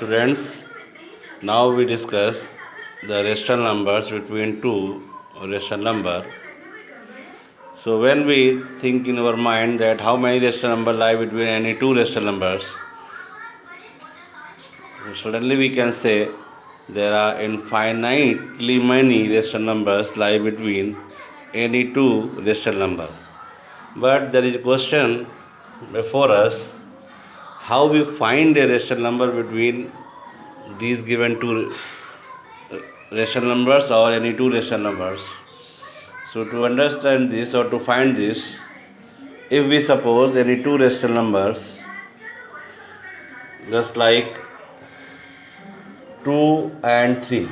Students, now we discuss the rational numbers between two rational number. So when we think in our mind that how many rational numbers lie between any two rational numbers, suddenly we can say there are infinitely many rational numbers lie between any two rational number. But there is a question before us: how we find a rational number between these given two rational numbers or any two rational numbers. So to understand this or to find this, if we suppose any two rational numbers just like 2 and 3.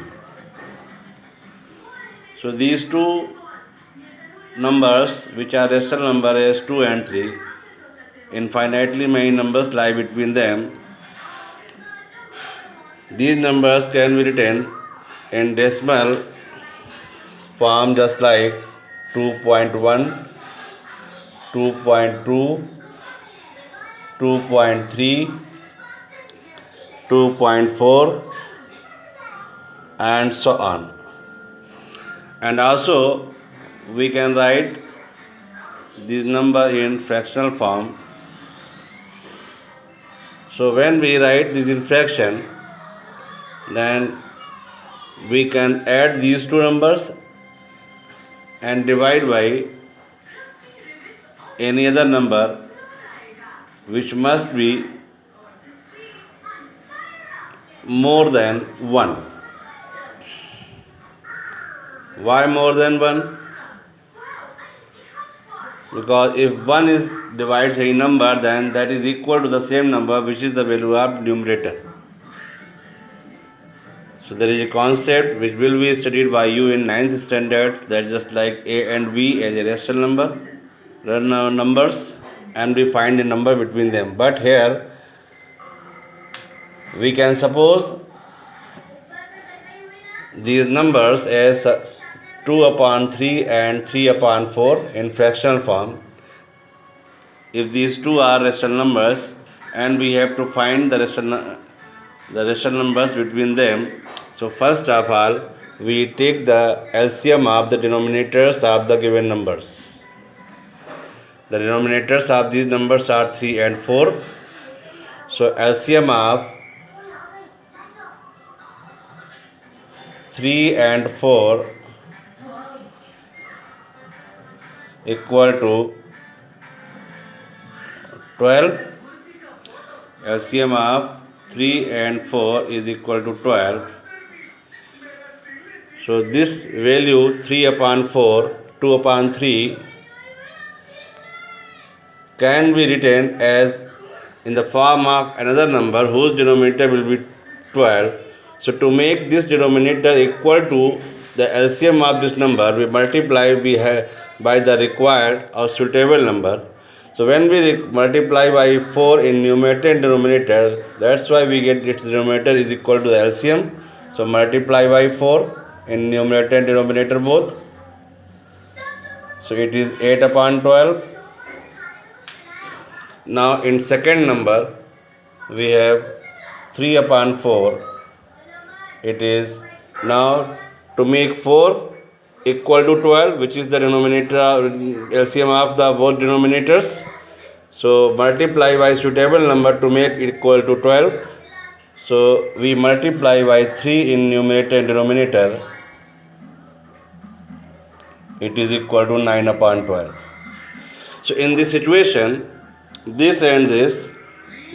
So these two numbers which are rational number as 2 and 3, infinitely many numbers lie between them. These numbers can be written in decimal form just like 2.1, 2.2, 2.3, 2.4 and so on. And also we can write this number in fractional form. So when we write this in fraction, then we can add these two numbers and divide by any other number which must be more than 1. Why more than 1? Because if 1 is divides a number, then that is equal to the same number which is the value of numerator. So there is a concept which will be studied by you in 9th standard, that just like a and b as a rational numbers, and we find a number between them. But here we can suppose these numbers as 2 upon 3 and 3 upon 4 in fractional form. If these two are rational numbers and we have to find the rational numbers between them, so first of all we take the LCM of the denominators of the given numbers. The denominators of these numbers are 3 and 4. So LCM of 3 and 4 equal to 12. LCM of 3 and 4 is equal to 12. So this value 3 upon 4, 2 upon 3 can be written as in the form of another number whose denominator will be 12. So to make this denominator equal to the LCM of this number, we multiply by the required or suitable number. So when we multiply by 4 in numerator and denominator, that's why we get its denominator is equal to the LCM. So multiply by 4 in numerator and denominator both. So it is 8 upon 12. Now in second number we have 3 upon 4. It is now to make 4 equal to 12, which is the denominator LCM of the both denominators. So multiply by suitable number to make it equal to 12. So we multiply by 3 in numerator and denominator. It is equal to 9 upon 12. So in this situation, this and this,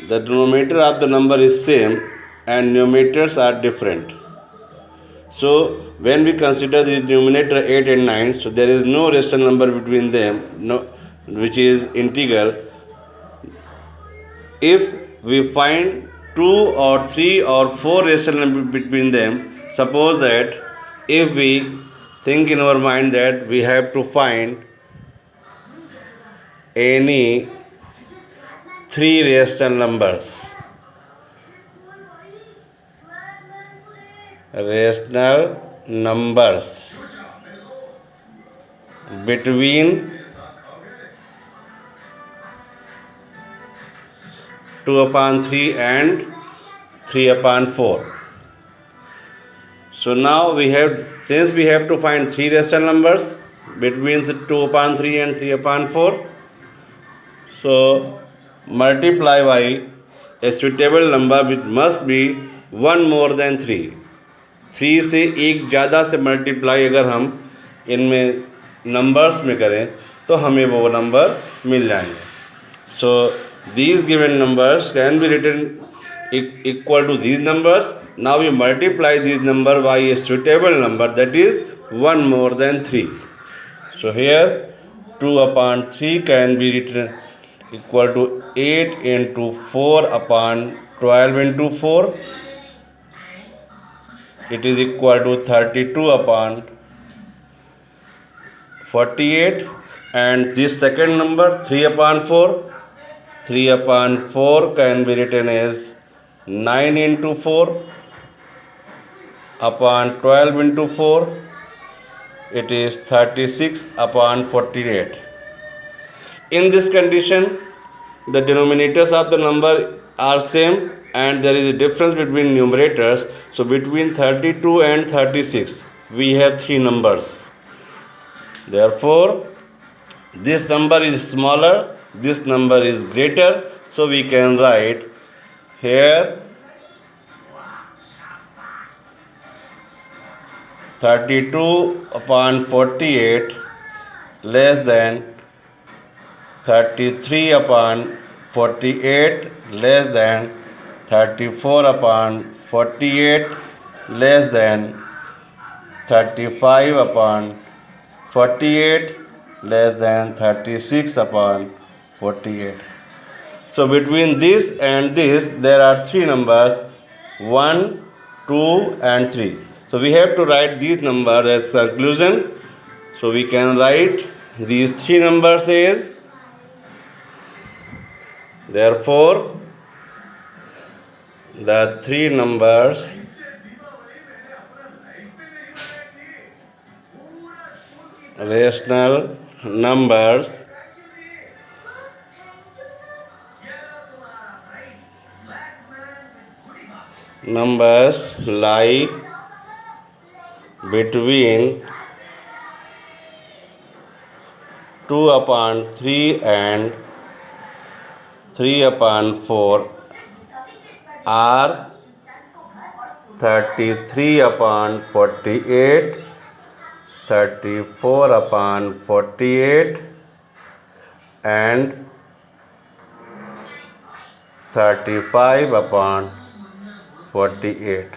the denominator of the number is same and numerators are different. So when we consider the numerator 8 and 9, so there is no rational number between them, which is integral. If we find 2 or 3 or 4 rational number between them, suppose that if we think in our mind that we have to find any 3 rational numbers, between 2 upon 3 and 3 upon 4. So now since we have to find 3 rational numbers between 2 upon 3 and 3 upon 4, so multiply by a suitable number which must be 1 more than 3. 3 से एक ज़्यादा से multiply अगर हम इनमें numbers में करें तो हमें वो नंबर मिल जाएंगे. So these given numbers can be written equal to these numbers. Now we multiply this number by a suitable number, that is 1 more than 3. So here 2 upon 3 can be written equal to 8 into 4 upon 12 into 4. It is equal to 32 upon 48. And this second number 3 upon 4. 3 upon 4 can be written as 9 into 4 upon 12 into 4. It is 36 upon 48. In this condition, the denominators of the number are same and there is a difference between numerators. So between 32 and 36, we have 3 numbers. Therefore, this number is smaller, this number is greater. So we can write here 32 upon 48 less than 33 upon 48 less than 34 upon 48 less than 35 upon 48 less than 36 upon 48. So between this and this there are 3 numbers, 1, 2 and 3. So we have to write these numbers as conclusion. So we can write these 3 numbers as, therefore the 3 numbers rational numbers lie between 2 upon 3 and 3 upon 4 are 33 upon 48, 34 upon 48 and 35 upon 48.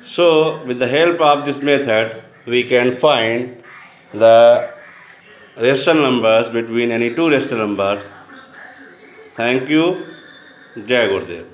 So with the help of this method, we can find the rational numbers between any 2 rational numbers. Thank you. Jai Gurudev.